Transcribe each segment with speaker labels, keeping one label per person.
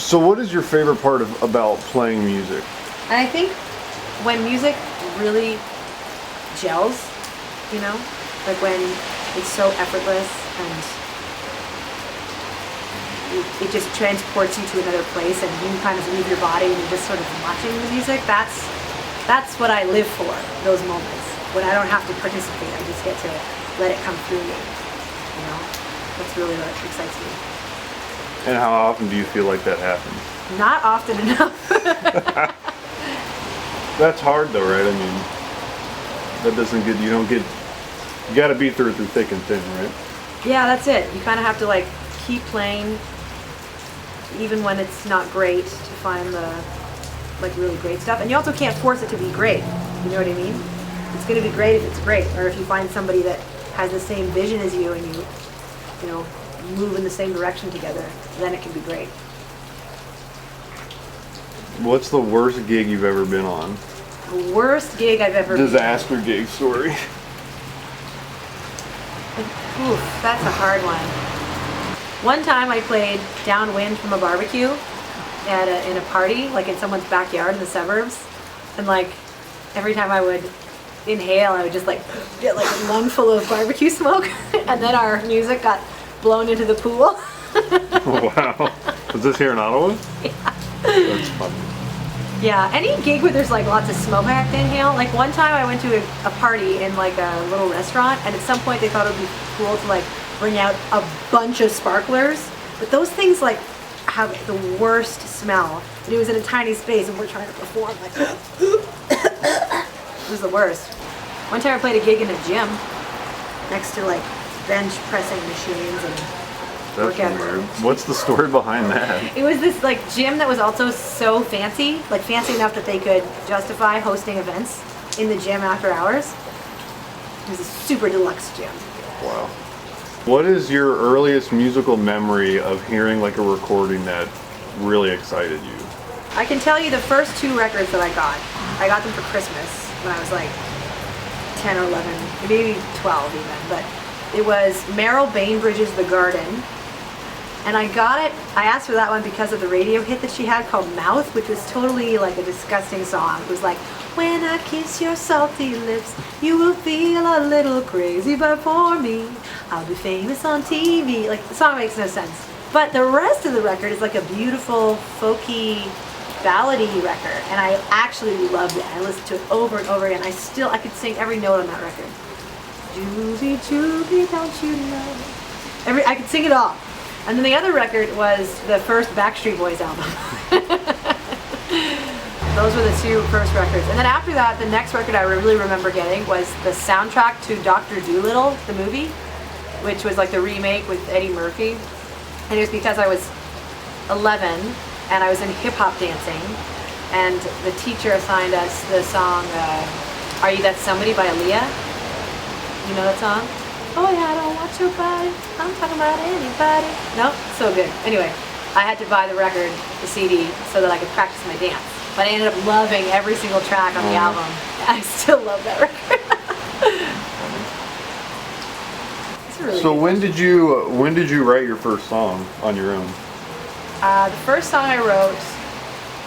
Speaker 1: So what is your favorite part about playing music?
Speaker 2: And I think when music really gels, you know, like when it's so effortless and it just transports you to another place and you kind of leave your body and you're just sort of watching the music, that's what I live for, those moments. When I don't have to participate, I just get to let it come through me, you know? That's really what excites me.
Speaker 1: And how often do you feel like that happens?
Speaker 2: Not often enough.
Speaker 1: That's hard though, right? I mean, that doesn't get, you gotta be through thick and thin, right?
Speaker 2: Yeah, that's it. You kind of have to like keep playing even when it's not great to find the like really great stuff. And you also can't force it to be great. You know what I mean? It's gonna be great if it's great, or if you find somebody that has the same vision as you and you know, move in the same direction together, then it can be great.
Speaker 1: What's the worst gig you've ever been on?
Speaker 2: The worst gig I've ever
Speaker 1: Disaster gig story.
Speaker 2: Oof, that's a hard one. One time I played downwind from a barbecue in a party, like in someone's backyard in the suburbs, and like every time I would inhale, I would just like get like a lungful of barbecue smoke, and then our music got blown into the pool.
Speaker 1: Wow. Was this here in Ottawa?
Speaker 2: Yeah.
Speaker 1: That's funny.
Speaker 2: Yeah, any gig where there's like lots of smoke I have to inhale. Like one time I went to a party in like a little restaurant, and at some point they thought it would be cool to like bring out a bunch of sparklers, but those things like have the worst smell. And it was in a tiny space and we're trying to perform like it was the worst. One time I played a gig in a gym next to like bench pressing machines and workout rooms.
Speaker 1: What's the story behind that?
Speaker 2: It was this like gym that was also so fancy, like fancy enough that they could justify hosting events in the gym after hours. It was a super deluxe gym.
Speaker 1: Wow. What is your earliest musical memory of hearing like a recording that really excited you?
Speaker 2: I can tell you the first two records that I got them for Christmas when I was like 10 or 11, maybe 12 even, but it was Meryl Bainbridge's The Garden. And I got it, I asked for that one because of the radio hit that she had called Mouth, which was totally like a disgusting song. It was like, when I kiss your salty lips, you will feel a little crazy, but for me, I'll be famous on TV. Like, the song makes no sense. But the rest of the record is like a beautiful, folky, ballady record, and I actually loved it. I listened to it over and over again. I could sing every note on that record. Juby, Juby, don't you know? I could sing it all. And then the other record was the first Backstreet Boys album. Those were the two first records. And then after that, the next record I really remember getting was the soundtrack to Dr. Dolittle, the movie, which was like the remake with Eddie Murphy. And it was because I was 11 and I was in hip hop dancing, and the teacher assigned us the song Are You That Somebody by Aaliyah. You know that song? Oh yeah, I don't want your body, I'm talking about anybody. No? So good. Anyway, I had to buy the record, the CD, so that I could practice my dance. But I ended up loving every single track on the album. I still love that record. It's really
Speaker 1: so
Speaker 2: good.
Speaker 1: when did you write your first song on your own?
Speaker 2: The first song I wrote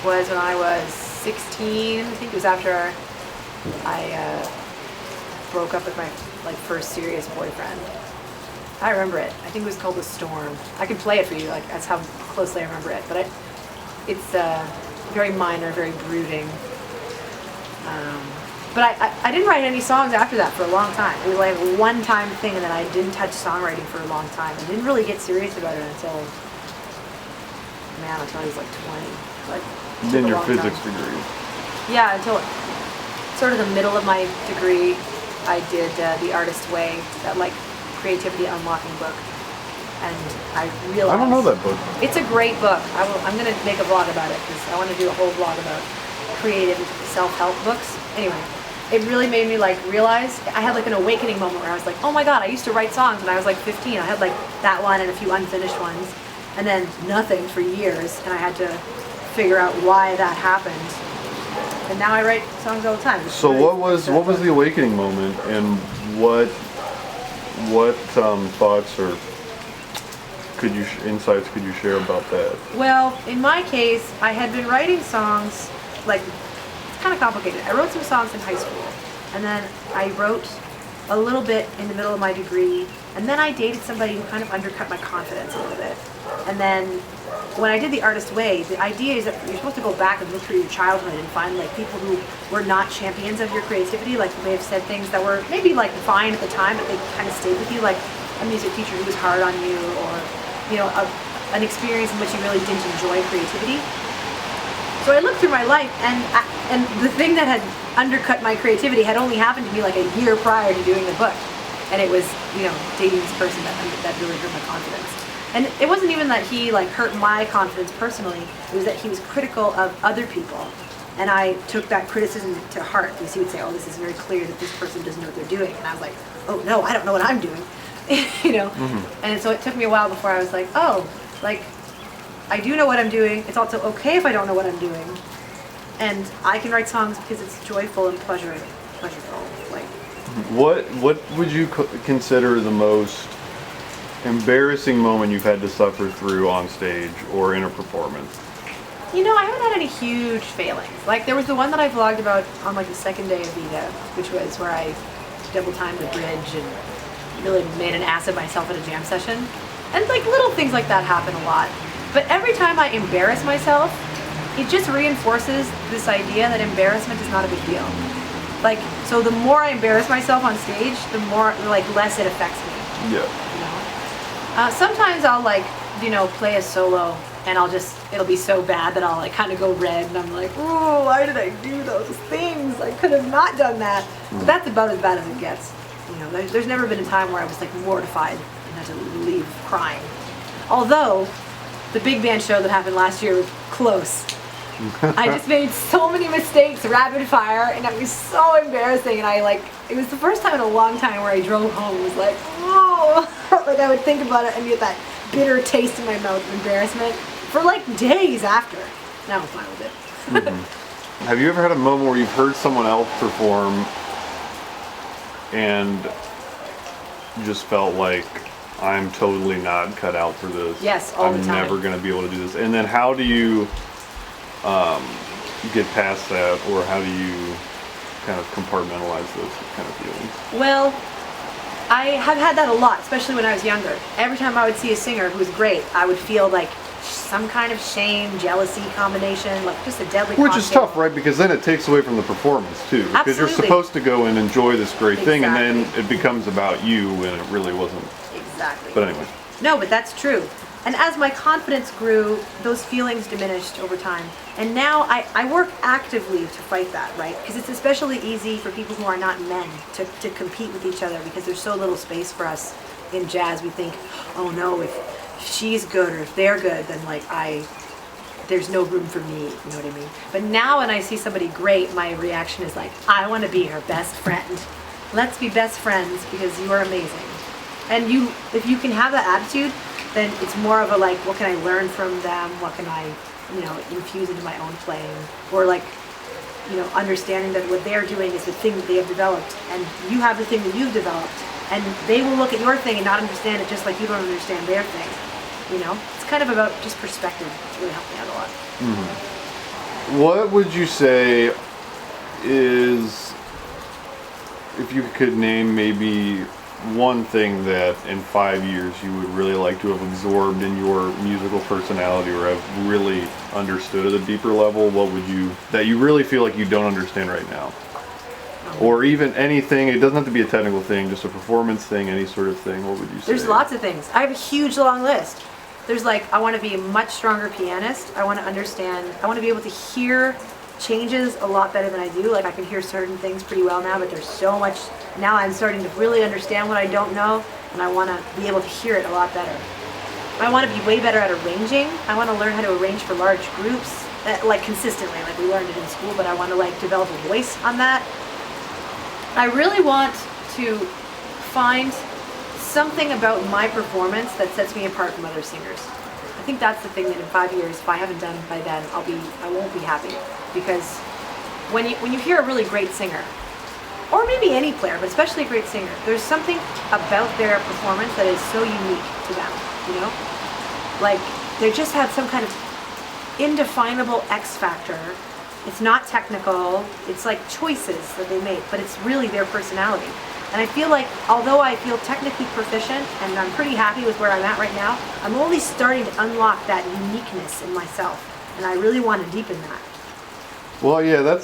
Speaker 2: was when I was 16. I think it was after I broke up with my first serious boyfriend. I remember it. I think it was called The Storm. I can play it for you. Like, that's how closely I remember it. But it's very minor, very brooding. But I didn't write any songs after that for a long time. It was like a one-time thing, and then I didn't touch songwriting for a long time. I didn't really get serious about it until I was like 20. But
Speaker 1: Then your physics degree.
Speaker 2: Yeah, until sort of the middle of my degree, I did The Artist's Way, that like creativity unlocking book, and I realized
Speaker 1: I don't know that book.
Speaker 2: It's a great book. I'm going to make a vlog about it because I want to do a whole vlog about creative self-help books. Anyway, it really made me like realize, I had like an awakening moment where I was like, oh my god, I used to write songs when I was like 15. I had like that one and a few unfinished ones, and then nothing for years, and I had to figure out why that happened. And now I write songs all the time.
Speaker 1: So what was the awakening moment, and what thoughts or insights could you share about that?
Speaker 2: Well, in my case, I had been writing songs, like, it's kind of complicated. I wrote some songs in high school, and then I wrote a little bit in the middle of my degree, and then I dated somebody who kind of undercut my confidence a little bit. And then when I did The Artist Way, the idea is that you're supposed to go back and look through your childhood and find like people who were not champions of your creativity, like who may have said things that were maybe like fine at the time, but they kind of stayed with you, like a music teacher who was hard on you, or an experience in which you really didn't enjoy creativity. So I looked through my life, and the thing that had undercut my creativity had only happened to me like a year prior to doing the book, and it was dating this person that really hurt my confidence. And it wasn't even that he like hurt my confidence personally; it was that he was critical of other people, and I took that criticism to heart because he would say, "Oh, this is very clear that this person doesn't know what they're doing," and I was like, "Oh no, I don't know what I'm doing," And so it took me a while before I was like, "Oh, like." I do know what I'm doing. It's also okay if I don't know what I'm doing. And I can write songs because it's joyful and pleasurable. Like,
Speaker 1: what would you consider the most embarrassing moment you've had to suffer through on stage or in a performance?
Speaker 2: I haven't had any huge failings. Like, there was the one that I vlogged about on like the second day of VEDA, which was where I double timed the bridge and really made an ass of myself at a jam session. And like little things like that happen a lot. But every time I embarrass myself, it just reinforces this idea that embarrassment is not a big deal. Like, so the more I embarrass myself on stage, the more, like, less it affects me.
Speaker 1: Yeah.
Speaker 2: Sometimes I'll, like, play a solo, and it'll be so bad that I'll, like, kind of go red, and I'm like, oh, why did I do those things? I could have not done that. But that's about as bad as it gets. There's never been a time where I was, like, mortified and had to leave crying. Although, the big band show that happened last year was close. I just made so many mistakes, rapid fire, and it was so embarrassing. And it was the first time in a long time where I drove home and was like, whoa! Like I would think about it and get that bitter taste in my mouth of embarrassment for like days after. Now I'm fine with it.
Speaker 1: Have you ever had a moment where you've heard someone else perform and just felt like, I'm totally not cut out for this.
Speaker 2: Yes, all the time.
Speaker 1: I'm never going to be able to do this. And then how do you get past that, or how do you kind of compartmentalize those kind of feelings?
Speaker 2: Well, I have had that a lot, especially when I was younger. Every time I would see a singer who was great, I would feel like some kind of shame, jealousy combination, like just a deadly
Speaker 1: Which is tough, right? Because then it takes away from the performance too. Because you're supposed to go and enjoy this great thing, and then it becomes about you when it really wasn't.
Speaker 2: Exactly.
Speaker 1: But anyway.
Speaker 2: No, but that's true. And as my confidence grew, those feelings diminished over time. And now I work actively to fight that, right? Because it's especially easy for people who are not men to compete with each other because there's so little space for us in jazz. We think, oh no, if she's good or if they're good, then like there's no room for me, you know what I mean? But now when I see somebody great, my reaction is like, I want to be her best friend. Let's be best friends because you are amazing. And if you can have that attitude, then it's more of a like, what can I learn from them? What can I, infuse into my own playing? Or like, understanding that what they're doing is the thing that they have developed, and you have the thing that you've developed, and they will look at your thing and not understand it just like you don't understand their thing. It's kind of about just perspective. It's really helped me out a lot.
Speaker 1: Mm-hmm. What would you say is, if you could name maybe one thing that in 5 years you would really like to have absorbed in your musical personality or have really understood at a deeper level, what would that you really feel like you don't understand right now? Or even anything, it doesn't have to be a technical thing, just a performance thing, any sort of thing, what would you say?
Speaker 2: There's lots of things. I have a huge long list. There's like, I want to be a much stronger pianist. I want to be able to hear changes a lot better than I do. Like I can hear certain things pretty well now, but there's so much. Now I'm starting to really understand what I don't know, and I want to be able to hear it a lot better. I want to be way better at arranging. I want to learn how to arrange for large groups, like consistently, like we learned it in school, but I want to like develop a voice on that. I really want to find something about my performance that sets me apart from other singers. I think that's the thing that in 5 years, if I haven't done it by then, I won't be happy. Because when you hear a really great singer, or maybe any player, but especially a great singer, there's something about their performance that is so unique to them, Like, they just have some kind of indefinable X factor. It's not technical. It's like choices that they make, but it's really their personality. And I feel like, although I feel technically proficient and I'm pretty happy with where I'm at right now, I'm only starting to unlock that uniqueness in myself. And I really want to deepen that.
Speaker 1: Well, yeah, that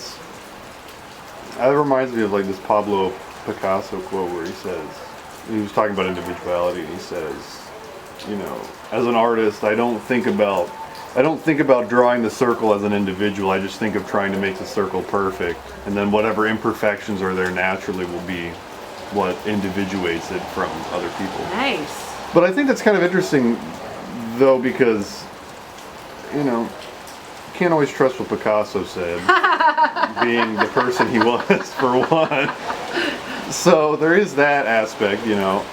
Speaker 1: reminds me of like this Pablo Picasso quote where he was talking about individuality, and he says, you know, as an artist, I don't think about drawing the circle as an individual. I just think of trying to make the circle perfect, and then whatever imperfections are there naturally will be what individuates it from other people.
Speaker 2: Nice.
Speaker 1: But I think that's kind of interesting, though, because, you know, you can't always trust what Picasso said, being the person he was, for one. So there is that aspect, you know.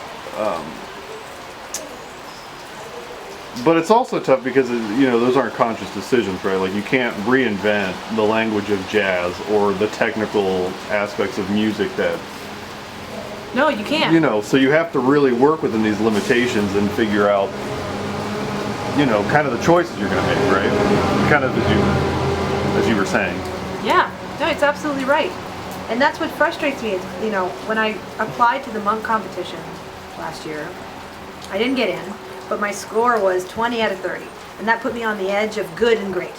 Speaker 1: But it's also tough because, you know, those aren't conscious decisions, right? Like, you can't reinvent the language of jazz or the technical aspects of music that...
Speaker 2: No, you can't.
Speaker 1: You know, so you have to really work within these limitations and figure out, you know, kind of the choices you're going to make, right? Kind of as you were saying.
Speaker 2: Yeah, no, it's absolutely right. And that's what frustrates me is, you know, when I applied to the Monk competition last year, I didn't get in, but my score was 20 out of 30. And that put me on the edge of good and great.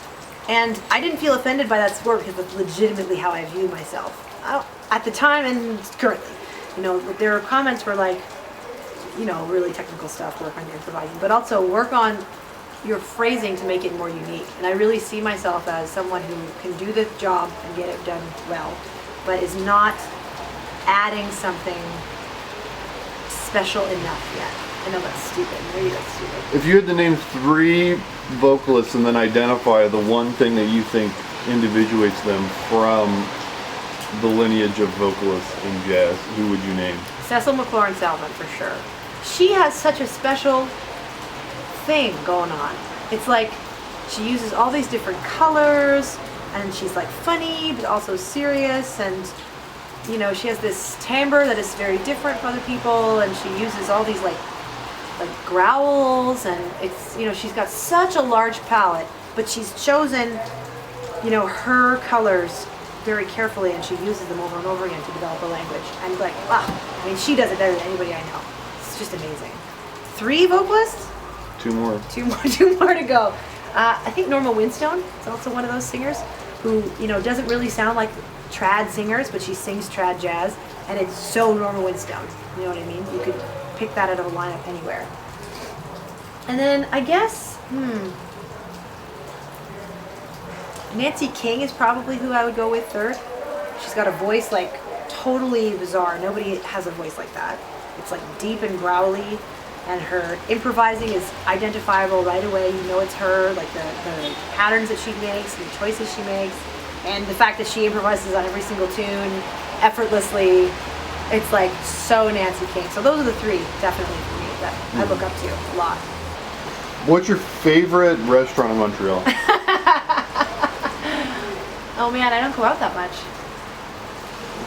Speaker 2: And I didn't feel offended by that score because it's legitimately how I view myself. At the time and currently. You know, their comments were like, you know, really technical stuff, work on your improvising, but also work on your phrasing to make it more unique. And I really see myself as someone who can do the job and get it done well, but is not adding something special enough yet. I know that's stupid. Maybe that's stupid.
Speaker 1: If you had to name 3 vocalists and then identify the one thing that you think individuates them from the lineage of vocalists in jazz, who would you name?
Speaker 2: Cecil McLaurin-Salvin, for sure. She has such a special thing going on. It's like she uses all these different colors, and she's like funny but also serious, and you know, she has this timbre that is very different from other people, and she uses all these like growls, and it's, you know, she's got such a large palette, but she's chosen, you know, her colors very carefully, and she uses them over and over again to develop a language. And like, wow, I mean, she does it better than anybody I know. It's just amazing. 3 vocalists?
Speaker 1: 2 more.
Speaker 2: 2 more to go. I think Norma Winstone is also one of those singers who, you know, doesn't really sound like trad singers, but she sings trad jazz, and it's so Norma Winstone. You know what I mean? You could pick that out of a lineup anywhere. And then I guess, Nancy King is probably who I would go with third. She's got a voice like totally bizarre. Nobody has a voice like that. It's like deep and growly, and her improvising is identifiable right away. You know it's her, like the patterns that she makes, the choices she makes, and the fact that she improvises on every single tune effortlessly. It's like so Nancy King. So those are the 3 definitely for me that I look up to a lot.
Speaker 1: What's your favorite restaurant in Montreal?
Speaker 2: Oh man, I don't go out that much.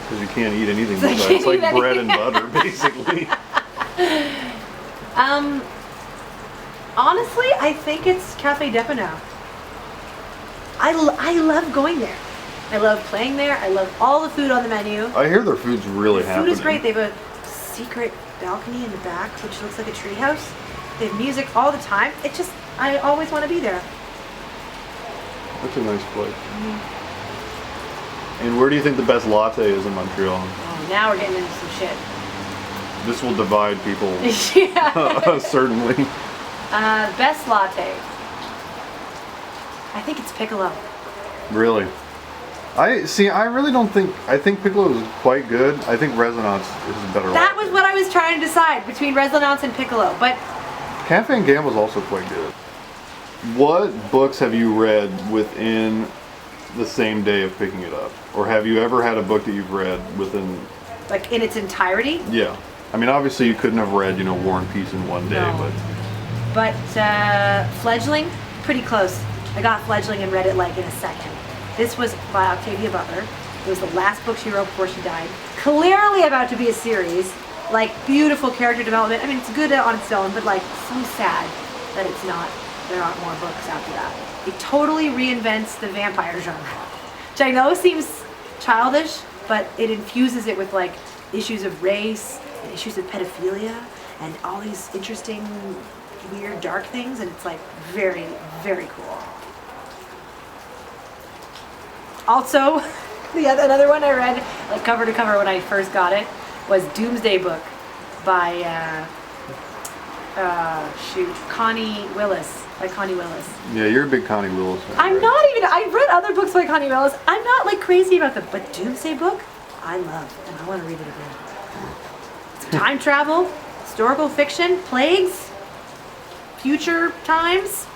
Speaker 1: Because you can't eat anything but that. It's like bread and butter, basically.
Speaker 2: Honestly, I think it's Café Depinau. I love going there. I love playing there. I love all the food on the menu.
Speaker 1: I hear their food's really
Speaker 2: The
Speaker 1: happening.
Speaker 2: food is great. They have a secret balcony in the back, which looks like a treehouse. They have music all the time. It just, I always want to be there.
Speaker 1: That's a nice place. And where do you think the best latte is in Montreal?
Speaker 2: Oh, now we're getting into some shit.
Speaker 1: This will divide people.
Speaker 2: Yeah.
Speaker 1: Certainly.
Speaker 2: Best latte. I think it's Piccolo.
Speaker 1: Really? I really don't think, I think Piccolo is quite good. I think Resonance is a better
Speaker 2: That
Speaker 1: latte.
Speaker 2: was what I was trying to decide between Resonance and Piccolo, but
Speaker 1: Cafe and Gamble is also quite good. What books have you read within the same day of picking it up? Or have you ever had a book that you've read within...
Speaker 2: like in its entirety?
Speaker 1: Yeah. I mean, obviously you couldn't have read, you know, War and Peace in one day,
Speaker 2: No. But Fledgling, pretty close. I got Fledgling and read it like in a second. This was by Octavia Butler. It was the last book she wrote before she died. Clearly about to be a series. Like, beautiful character development. I mean, it's good on its own, but like, so sad that it's not. there aren't more books after that. It totally reinvents the vampire genre, which I know seems childish, but it infuses it with like issues of race and issues of pedophilia and all these interesting, weird, dark things, and it's like very, very cool. Also, another one I read like cover to cover when I first got it was Doomsday Book by Connie Willis. By Connie Willis.
Speaker 1: Yeah, you're a big Connie Willis fan.
Speaker 2: I'm not even. I've read other books by Connie Willis. I'm not like crazy about them, but Doomsday Book, I love, and I want to read it again. It's time travel, historical fiction, plagues, future times,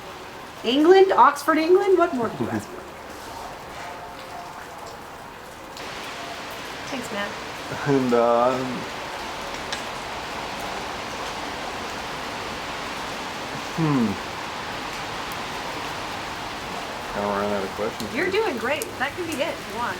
Speaker 2: England, Oxford, England. What more could you ask for? Thanks, Matt.
Speaker 1: And kind of ran out of questions.
Speaker 2: You're doing great. That can be it if you want.